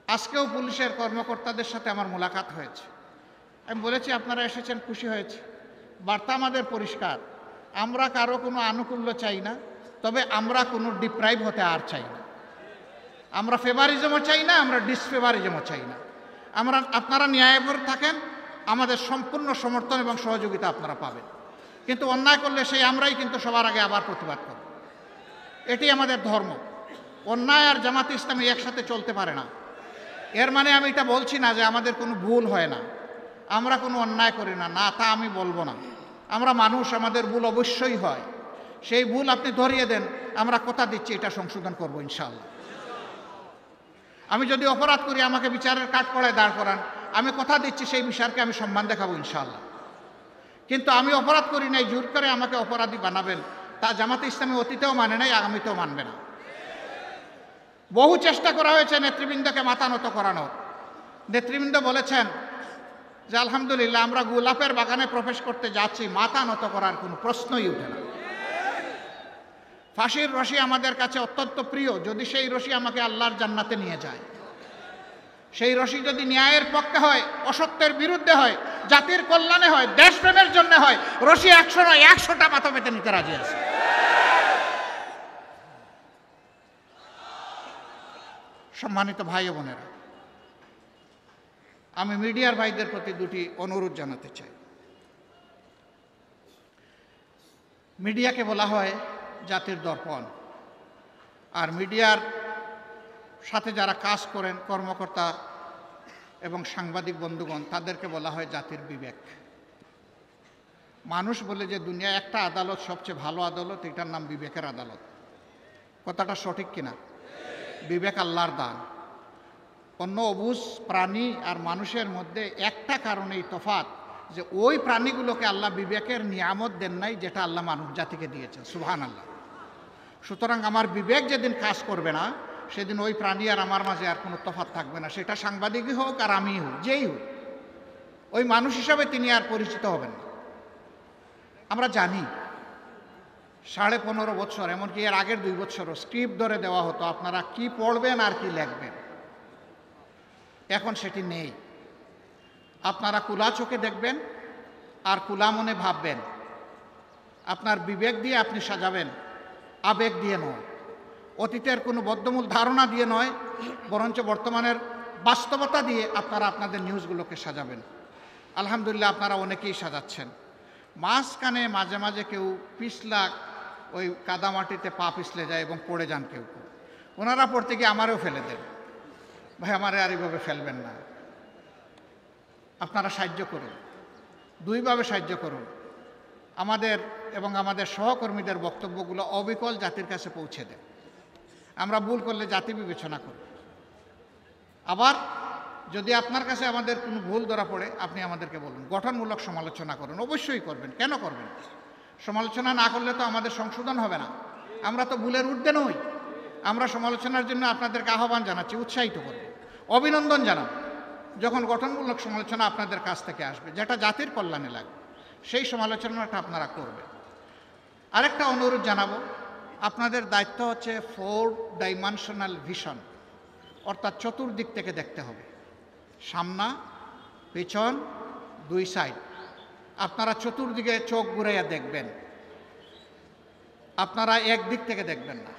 আজকেও পুলিশের কর্মকর্তাদের সাথে আমার মোলাকাত হয়েছে। আমি বলেছি আপনারা এসেছেন, খুশি হয়েছে। বার্তা আমাদের পরিষ্কার, আমরা কারো কোনো আনুকূল্য চাই না, তবে আমরা কোনো ডিপ্রাইভ হতে আর চাই না। আমরা ফেভারিজমও চাই না, আমরা ডিসফেভারিজমও চাই না। আপনারা ন্যায়পর থাকেন, আমাদের সম্পূর্ণ সমর্থন এবং সহযোগিতা আপনারা পাবেন। কিন্তু অন্যায় করলে সেই আমরাই কিন্তু সবার আগে আবার প্রতিবাদ করব। এটি আমাদের ধর্ম। অন্যায় আর জামাতে ইসলামী একসাথে চলতে পারে না। এর মানে আমি এটা বলছি না যে আমাদের কোনো ভুল হয় না, আমরা কোনো অন্যায় করি না, না তা আমি বলবো না। আমরা মানুষ, আমাদের ভুল অবশ্যই হয়। সেই ভুল আপনি ধরিয়ে দেন, আমরা কথা দিচ্ছি এটা সংশোধন করব ইনশাআল্লাহ। আমি যদি অপরাধ করি আমাকে বিচারের কাঠগড়ায় দাঁড় করান, আমি কথা দিচ্ছি সেই বিচারকে আমি সম্মান দেখাবো ইনশাআল্লাহ। কিন্তু আমি অপরাধ করি নাই, জোর করে আমাকে অপরাধী বানাবেন, তা জামাতে ইসলামী অতীতেও মানে নাই, আগামীতেও মানবে না। বহু চেষ্টা করা হয়েছে নেতৃবৃন্দকে মাথা নত করানোর। নেতৃবৃন্দ বলেছেন যে আলহামদুলিল্লাহ আমরা গোলাপের বাগানে প্রবেশ করতে যাচ্ছি, মাথা নত করার কোনো প্রশ্নই ওঠে না। ফাঁসির রশি আমাদের কাছে অত্যন্ত প্রিয়, যদি সেই রশি আমাকে আল্লাহর জান্নাতে নিয়ে যায়। সেই রশি যদি ন্যায়ের পক্ষে হয়, অসত্যের বিরুদ্ধে হয়, জাতির কল্যাণে হয়, দেশপ্রেমের জন্য হয়, রশি 100 নয় 100টা মাথা পেতে নিতে রাজি আছে। সম্মানিত ভাই ও বোনেরা, আমি মিডিয়ার ভাইদের প্রতি দুটি অনুরোধ জানাতে চাই। মিডিয়াকে বলা হয় জাতির দর্পণ, আর মিডিয়ার সাথে যারা কাজ করেন কর্মকর্তা এবং সাংবাদিক বন্ধুগণ, তাদেরকে বলা হয় জাতির বিবেক। মানুষ বলে যে দুনিয়ায় একটা আদালত সবচেয়ে ভালো আদালত, এটার নাম বিবেকের আদালত। কথাটা সঠিক কিনা? বিবেক আল্লাহর দান। অন্য অবুঝ প্রাণী আর মানুষের মধ্যে একটা কারণেই তফাৎ, যে ওই প্রাণীগুলোকে আল্লাহ বিবেকের নিয়ামত দেন নাই যেটা আল্লাহ মানব জাতিকে দিয়েছেন। সুবহানাল্লাহ। সুতরাং আমার বিবেক যেদিন কাজ করবে না, সেদিন ওই প্রাণী আর আমার মাঝে আর কোনো তফাৎ থাকবে না। সেটা সাংবাদিকই হোক আর আমি হোক, যেই হোক, ওই মানুষ হিসাবে তিনি আর পরিচিত হবেন না। আমরা জানি 15.5 বছর, এমনকি এর আগের 2 বছরও স্ক্রিপ্ট ধরে দেওয়া হতো, আপনারা কি পড়বেন আর কি লিখবেন। এখন সেটি নেই। আপনারা কুলা চোখে দেখবেন আর কুলা মনে ভাববেন। আপনার বিবেক দিয়ে আপনি সাজাবেন, আবেগ দিয়ে নয়, অতীতের কোনো বদ্ধমূল ধারণা দিয়ে নয়, বরঞ্চ বর্তমানের বাস্তবতা দিয়ে আপনারা আপনাদের নিউজগুলোকে সাজাবেন। আলহামদুলিল্লাহ আপনারা অনেকেই সাজাচ্ছেন। মাঝখানে মাঝে মাঝে কেউ পিছলা, ওই কাদামাটিতে পা পিছলে যায় এবং পড়ে যান কেউ। ওনারা পড়তে গিয়ে আমারও ফেলে দেন। ভাই আমারে আর এইভাবে ফেলবেন না। আপনারা সাহায্য করুন, দুইভাবে সাহায্য করুন। আমাদের এবং আমাদের সহকর্মীদের বক্তব্যগুলো অবিকল জাতির কাছে পৌঁছে দেন। আমরা ভুল করলে জাতি বিবেচনা করব। আবার যদি আপনার কাছে আমাদের কোনো ভুল ধরা পড়ে, আপনি আমাদেরকে বলুন, গঠনমূলক সমালোচনা করুন। অবশ্যই করবেন, কেন করবেন? সমালোচনা না করলে তো আমাদের সংশোধন হবে না। আমরা তো ভুলের ঊর্ধ্বে নই। আমরা সমালোচনার জন্য আপনাদেরকে আহ্বান জানাচ্ছি, উৎসাহিত করব, অভিনন্দন জানাব। যখন গঠনমূলক সমালোচনা আপনাদের কাছ থেকে আসবে, যেটা জাতির কল্যাণে লাগবে, সেই সমালোচনাটা আপনারা করবেন। আরেকটা অনুরোধ জানাবো, আপনাদের দায়িত্ব হচ্ছে 4 ডাইমেনশনাল ভিশন, অর্থাৎ চতুর্দিক থেকে দেখতে হবে, সামনা, পেছন, 2 সাইড। আপনারা চতুর্দিকে চোখ ঘুরাইয়া দেখবেন, আপনারা একদিক থেকে দেখবেন না।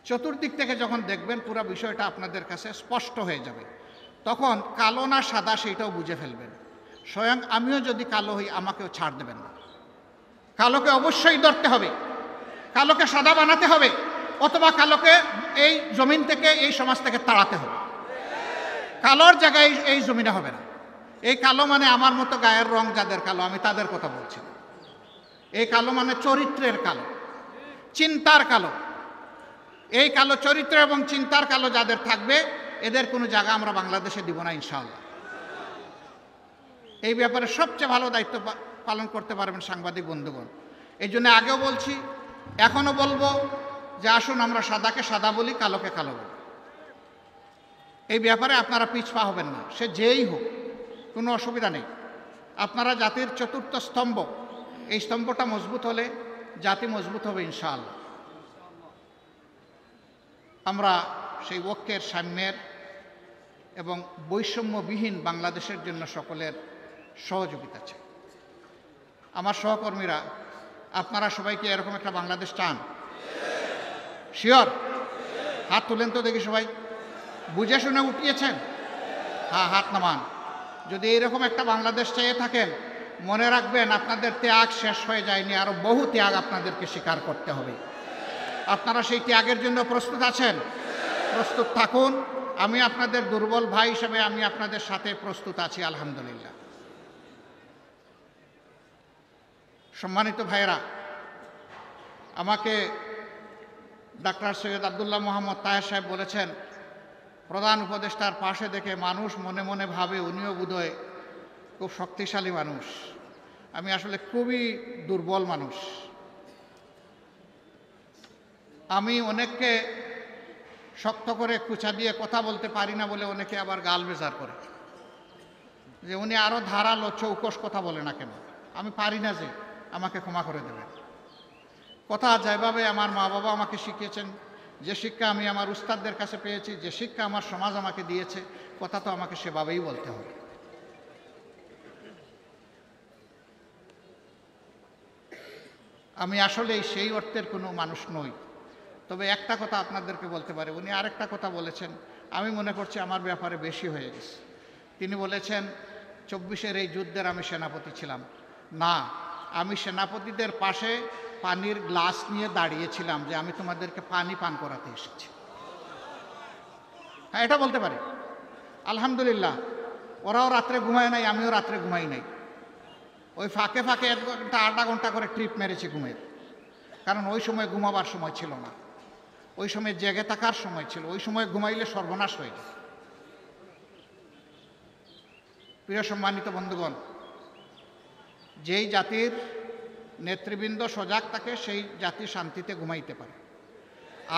চতুর্দিক থেকে যখন দেখবেন পুরো বিষয়টা আপনাদের কাছে স্পষ্ট হয়ে যাবে। তখন কালো না সাদা সেইটাও বুঝে ফেলবেন। স্বয়ং আমিও যদি কালো হই আমাকেও ছাড় দেবেন না। কালোকে অবশ্যই ধরতে হবে, কালোকে সাদা বানাতে হবে, অথবা কালোকে এই জমিন থেকে, এই সমাজ থেকে তাড়াতে হবে। কালোর জায়গায় এই জমিনে হবে না। এই কালো মানে আমার মতো গায়ের রং যাদের কালো, আমি তাদের কথা বলছি। এই কালো মানে চরিত্রের কালো, চিন্তার কালো। এই কালো চরিত্র এবং চিন্তার কালো যাদের থাকবে, এদের কোনো জায়গা আমরা বাংলাদেশে দিব না ইনশাআল্লাহ। এই ব্যাপারে সবচেয়ে ভালো দায়িত্ব পালন করতে পারবেন সাংবাদিক বন্ধুগণ। এই জন্য আগেও বলছি, এখনও বলবো যে আসুন আমরা সাদাকে সাদা বলি, কালোকে কালো বলি। এই ব্যাপারে আপনারা পিছপা হবেন না, সে যেই হোক, কোনো অসুবিধা নেই। আপনারা জাতির চতুর্থ স্তম্ভ, এই স্তম্ভটা মজবুত হলে জাতি মজবুত হবে ইনশাআল্লাহ। আমরা সেই ঐক্যের, সাম্যের এবং বৈষম্যবিহীন বাংলাদেশের জন্য সকলের সহযোগিতা চাই। আমার সহকর্মীরা, আপনারা সবাইকে এরকম একটা বাংলাদেশ চান? শিওর? হাত তুলেন তো দেখি সবাই। বুঝে শুনে উঠিয়েছেন? হ্যাঁ, হাত নামান। যদি এইরকম একটা বাংলাদেশ চেয়ে থাকেন, মনে রাখবেন আপনাদের ত্যাগ শেষ হয়ে যায়নি, আরও বহু ত্যাগ আপনাদেরকে স্বীকার করতে হবে। আপনারা সেই ত্যাগের জন্য প্রস্তুত আছেন? প্রস্তুত থাকুন। আমি আপনাদের দুর্বল ভাই হিসেবে আমি আপনাদের সাথে প্রস্তুত আছি, আলহামদুলিল্লাহ। সম্মানিত ভাইয়েরা, আমাকে ডাক্তার সৈয়দ আবদুল্লাহ মোহাম্মদ তাহের সাহেব বলেছেন, প্রধান উপদেষ্টার পাশে দেখে মানুষ মনে মনে ভাবে উনিও বোধহয় খুব শক্তিশালী মানুষ। আমি আসলে খুবই দুর্বল মানুষ। আমি অনেককে শক্ত করে কুচা দিয়ে কথা বলতে পারি না বলে অনেকে আবার গাল বেজার করে যে উনি আরও ধারালো চৌকস কথা বলে না কেন। আমি পারি না, যে আমাকে ক্ষমা করে দেবেন। কথা যেভাবে আমার মা বাবা আমাকে শিখিয়েছেন, যে শিক্ষা আমি আমার উস্তাদদের কাছে পেয়েছি, যে শিক্ষা আমার সমাজ আমাকে দিয়েছে, কথা তো আমাকে সেভাবেই বলতে হবে। আমি আসলে সেই অর্থের কোনো মানুষ নই। তবে একটা কথা আপনাদেরকে বলতে পারি, উনি আরেকটা কথা বলেছেন, আমি মনে করছি আমার ব্যাপারে বেশি হয়ে গেছে। তিনি বলেছেন 24-এর এই যুদ্ধের আমি সেনাপতি ছিলাম। না, আমি সেনাপতিদের পাশে পানির গ্লাস নিয়ে দাঁড়িয়েছিলাম যে আমি তোমাদেরকে পানি পান করাতে এসেছি। হ্যাঁ, এটা বলতে পারি। আলহামদুলিল্লাহ, ওরাও রাত্রে ঘুমায় নাই, আমিও রাত্রে ঘুমাই নাই। ওই ফাঁকে ফাঁকে 1 ঘন্টা 8 ঘন্টা করে ট্রিপ মেরেছি ঘুমের, কারণ ওই সময় ঘুমাবার সময় ছিল না, ওই সময় জেগে থাকার সময় ছিল। ওই সময় ঘুমাইলে সর্বনাশ হয়ে যায়। প্রিয় সম্মানিত বন্ধুগণ, যেই জাতির নেতৃবৃন্দ সজাগ থাকে সেই জাতি শান্তিতে ঘুমাইতে পারে,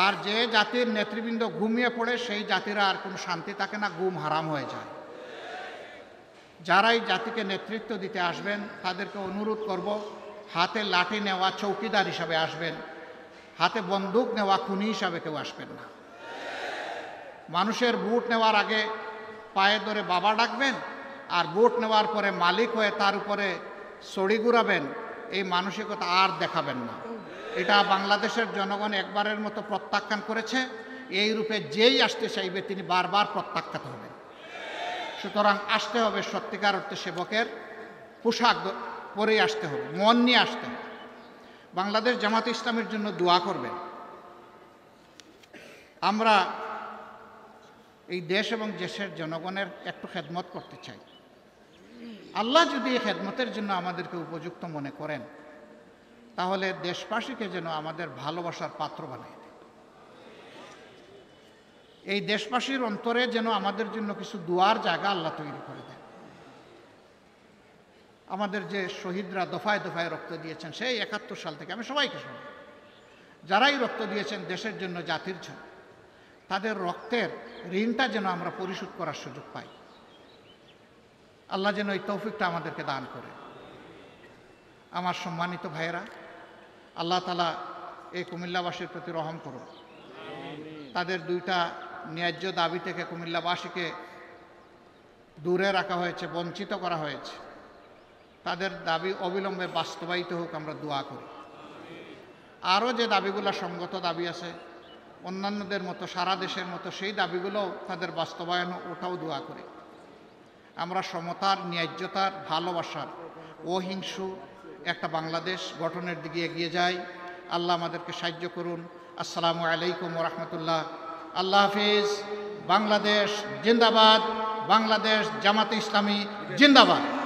আর যে জাতির নেতৃবৃন্দ ঘুমিয়ে পড়ে সেই জাতিরা আর কোনো শান্তি থাকে না, ঘুম হারাম হয়ে যায়। যারাই জাতিকে নেতৃত্ব দিতে আসবেন তাদেরকে অনুরোধ করব, হাতে লাঠি নেওয়া চৌকিদার হিসাবে আসবেন, হাতে বন্দুক নেওয়া খুনি হিসাবে কেউ আসবেন না। মানুষের ভোট নেওয়ার আগে পায়ে ধরে বাবা ডাকবেন, আর ভোট নেওয়ার পরে মালিক হয়ে তার উপরে ছড়ি ঘুরাবেন, এই মানসিকতা আর দেখাবেন না। এটা বাংলাদেশের জনগণ একবারের মতো প্রত্যাখ্যান করেছে। এই রূপে যেই আসতে চাইবে তিনি বারবার প্রত্যাখ্যাত হবেন। সুতরাং আসতে হবে সত্যিকার অর্থে সেবকের পোশাক পরেই আসতে হবে, মন নিয়ে আসতে হবে। বাংলাদেশ জামাত ইসলামের জন্য দোয়া করবেন। আমরা এই দেশ এবং দেশের জনগণের একটু খেদমত করতে চাই। আল্লাহ যদি এই খেদমতের জন্য আমাদেরকে উপযুক্ত মনে করেন, তাহলে দেশবাসীকে যেন আমাদের ভালোবাসার পাত্র বানায় দেয়। এই দেশবাসীর অন্তরে যেন আমাদের জন্য কিছু দুয়ার জায়গা আল্লাহ তৈরি করে দেন। আমাদের যে শহীদরা দফায় দফায় রক্ত দিয়েছেন সেই 71 সাল থেকে, আমি সবাইকে শুনি, যারাই রক্ত দিয়েছেন দেশের জন্য, জাতির জন্য, তাদের রক্তের ঋণটা যেন আমরা পরিশোধ করার সুযোগ পাই। আল্লাহ যেন এই তৌফিকটা আমাদেরকে দান করে। আমার সম্মানিত ভাইয়েরা, আল্লাহ তাআলা এই কুমিল্লাবাসীর প্রতি রহম করুন। তাদের দুইটা ন্যায্য দাবি থেকে কুমিল্লাবাসীকে দূরে রাখা হয়েছে, বঞ্চিত করা হয়েছে। তাদের দাবি অবিলম্বে বাস্তবায়িত হোক, আমরা দোয়া করি। আরও যে দাবিগুলো সঙ্গত দাবি আছে অন্যান্যদের মতো, সারা দেশের মতো, সেই দাবিগুলোও তাদের বাস্তবায়ন ওটাও দোয়া করি। আমরা সমতার, ন্যায্যতার, ভালোবাসার, অহিংসু একটা বাংলাদেশ গঠনের দিকে এগিয়ে যাই। আল্লাহ আমাদেরকে সাহায্য করুন। আসসালামু আলাইকুম ওয়া রাহমাতুল্লাহ। আল্লাহ হাফিজ। বাংলাদেশ জিন্দাবাদ। বাংলাদেশ জামাতে ইসলামী জিন্দাবাদ।